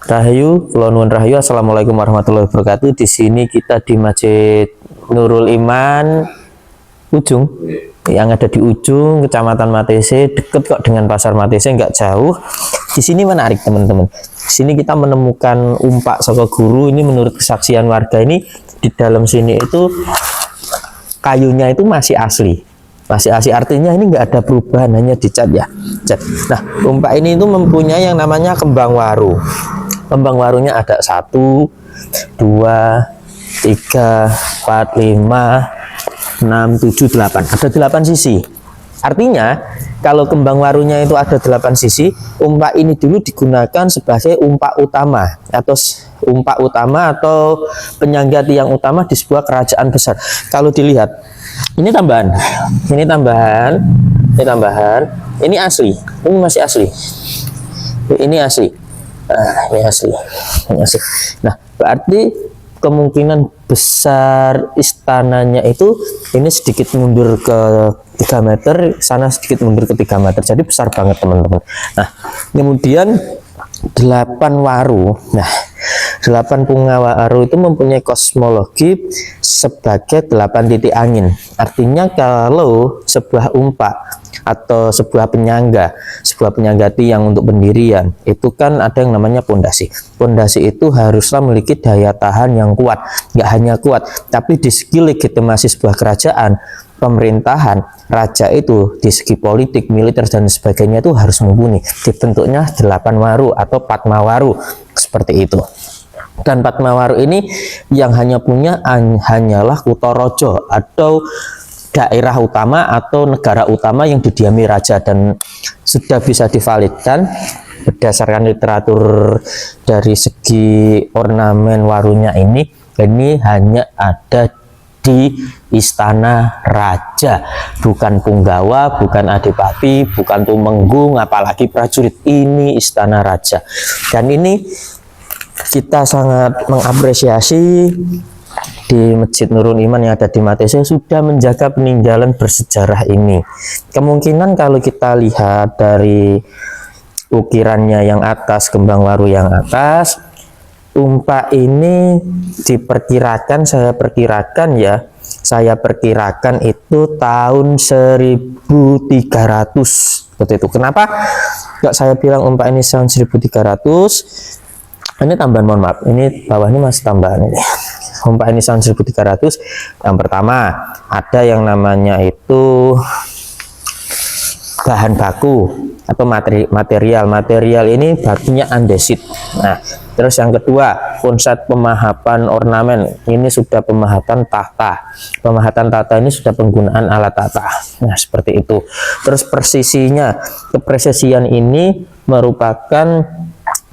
Rahayu, kula nuwun rahayu. Assalamualaikum warahmatullahi wabarakatuh. Di sini kita di Masjid Nurul Iman Ujung, yang ada di ujung Kecamatan Matese, deket kok dengan Pasar Matese, nggak jauh. Di sini menarik teman-teman. Di sini kita menemukan umpak saka guru. Ini menurut kesaksian warga, ini di dalam sini itu kayunya itu masih asli. Masih asli, artinya ini nggak ada perubahan, hanya dicat ya. Cat. Nah, umpak ini itu mempunyai yang namanya kembang waru. Kembang warunya ada 1, 2, 3, 4, 5, 6, 7, 8. Ada 8 sisi. Artinya kalau kembang warunya itu ada 8 sisi, umpak ini dulu digunakan sebagai umpak utama atau penyangga tiang utama di sebuah kerajaan besar. Kalau dilihat, ini tambahan, ini asli, ini masih asli, ini asli. Ini asli. Nah, berarti kemungkinan besar istananya itu ini sedikit mundur ke 3 meter, sana sedikit mundur ke 3 meter. Jadi besar banget teman-teman. Nah, kemudian 8 waru. Nah, 8 bunga waru itu mempunyai kosmologi sebagai 8 titik angin. Artinya kalau sebuah umpak atau sebuah penyangga tiang untuk pendirian itu kan ada yang namanya pondasi. Pondasi itu haruslah memiliki daya tahan yang kuat. Nggak hanya kuat, tapi di segi legitimasi sebuah kerajaan, pemerintahan, raja itu di segi politik, militer dan sebagainya itu harus mumpuni. Dibentuknya 8 waru atau Padma Waru seperti itu. Dan Padma Waru ini yang hanya punya hanyalah Kutorojo atau daerah utama atau negara utama yang didiami raja, dan sudah bisa divalidkan berdasarkan literatur dari segi ornamen warunya ini hanya ada di istana raja, bukan Punggawa, bukan Adipati, bukan Tumenggung, apalagi prajurit. Ini istana raja, dan ini kita sangat mengapresiasi di Masjid Nurul Iman yang ada di Matese sudah menjaga peninggalan bersejarah ini. Kemungkinan kalau kita lihat dari ukirannya yang atas, kembang waru yang atas, umpak ini diperkirakan, saya perkirakan itu tahun 1300 seperti itu. Kenapa nggak saya bilang umpak ini tahun 1300? Ini tambahan, mohon maaf, ini bawah ini masih tambahan ini. Umpak ini tahun 1300. Yang pertama ada yang namanya itu bahan baku atau material ini bakunya andesit. Nah, terus yang kedua konsep pemahatan ornamen, ini sudah pemahatan tahta. Pemahatan tahta ini sudah penggunaan alat tahta. Nah, seperti itu. Terus kepresisian ini merupakan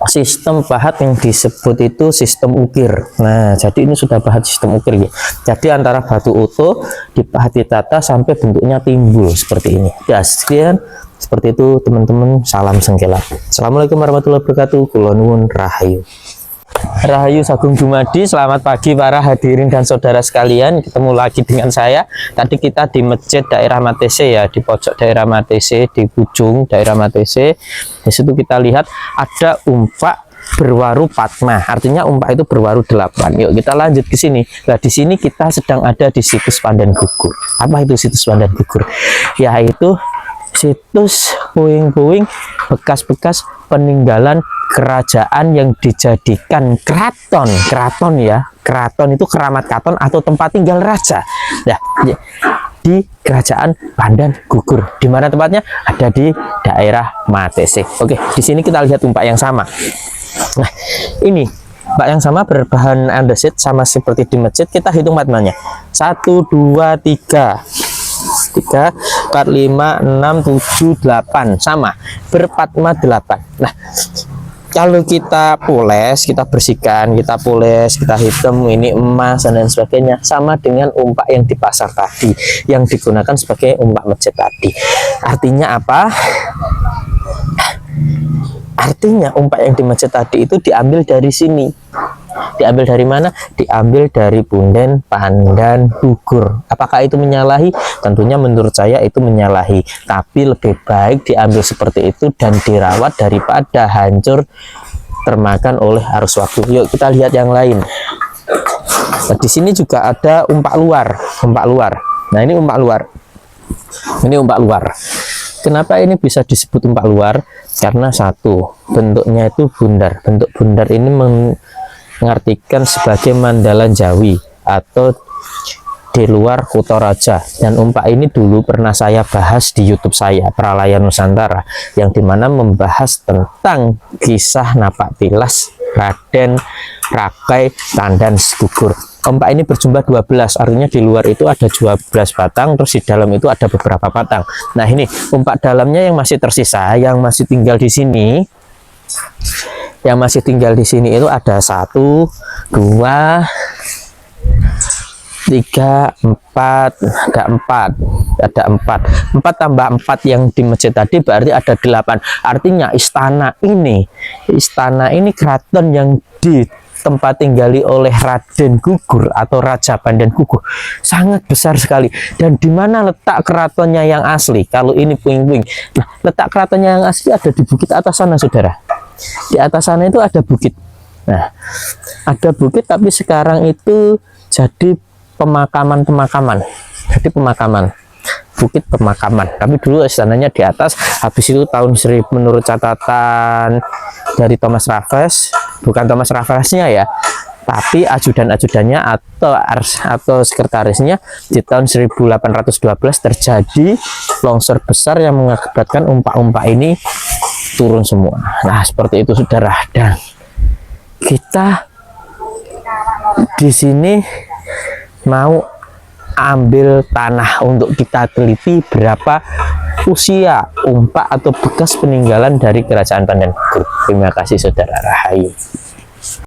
sistem pahat yang disebut itu sistem ukir. Nah, jadi ini sudah pahat sistem ukir ya. Jadi antara batu utuh dipahat ditata sampai bentuknya timbul seperti ini. Ya, sekian seperti itu teman-teman. Salam sengkela. Assalamualaikum warahmatullahi wabarakatuh. Kula nuwun rahayu. Rahayu Sagung Dumadi. Selamat pagi para hadirin dan saudara sekalian. Ketemu lagi dengan saya. Tadi kita di masjid daerah Matese ya, di pojok daerah Matese, di ujung daerah Matese. Di situ kita lihat ada umpak berwaru Padma. Artinya umpak itu berwaru 8. Yuk kita lanjut ke sini. Nah, di sini kita sedang ada di situs Pandan Gugur. Apa itu situs Pandan Gugur? Yaitu situs puing-puing bekas-bekas peninggalan kerajaan yang dijadikan keraton ya. Keraton itu keramat katon atau tempat tinggal raja. Nah, di kerajaan Pandan Gugur. Di mana tempatnya? Ada di daerah Matese. Oke, di sini kita lihat umpak yang sama. Nah, ini umpak yang sama berbahan andesit sama seperti di masjid. Kita hitung padmanya. 1, 2, 3, 4, 5, 6, 7, 8 sama berpadma 8. Nah, kalau kita poles, kita bersihkan, kita poles, kita hitam, ini emas dan lain sebagainya, sama dengan umpak yang di pasar tadi yang digunakan sebagai umpak masjid tadi. Artinya apa? Artinya umpak yang di masjid tadi itu diambil dari sini. Diambil dari mana? Diambil dari punden Pandan Gugur. Apakah itu menyalahi? Tentunya menurut saya itu menyalahi. Tapi lebih baik diambil seperti itu dan dirawat daripada hancur termakan oleh arus waktu. Yuk kita lihat yang lain. Nah, di sini juga ada umpak luar, umpak luar. Nah, ini umpak luar. Ini umpak luar. Kenapa ini bisa disebut umpak luar? Karena satu, bentuknya itu bundar. Bentuk bundar ini mengartikan sebagai mandalan Jawi atau di luar Kutaraja. Dan umpak ini dulu pernah saya bahas di YouTube saya, Peralayan Nusantara, yang dimana membahas tentang kisah napak tilas Raden Rakai Tandan Gugur. Umpak ini berjumlah 12, artinya di luar itu ada 12 batang, terus di dalam itu ada beberapa batang. Nah, ini umpak dalamnya yang masih tersisa, yang masih tinggal di sini. Yang masih tinggal di sini itu ada 1, 2, 3, 4, ada 4 tambah 4 yang di masjid tadi berarti ada 8. Artinya istana ini keraton yang tempat tinggali oleh Raden Gugur atau Raja Pandan Gugur sangat besar sekali. Dan di mana letak keratonnya yang asli? Kalau ini puing-puing. Nah, letak keratonnya yang asli ada di bukit atas sana, saudara. Di atas sana itu ada bukit. Nah, ada bukit tapi sekarang itu jadi pemakaman. Jadi pemakaman. Bukit pemakaman. Tapi dulu istananya di atas. Habis itu tahun 1000 menurut catatan dari Thomas Raffles, bukan Thomas Rafflesnya ya, tapi ajudan-ajudannya atau sekretarisnya, di tahun 1812 terjadi longsor besar yang mengakibatkan umpak-umpak ini turun semua. Nah, seperti itu, saudara. Dan kita di sini mau ambil tanah untuk kita teliti berapa usia umpak atau bekas peninggalan dari Kerajaan Pandan Gugur. Terima kasih, saudara. Rahayu.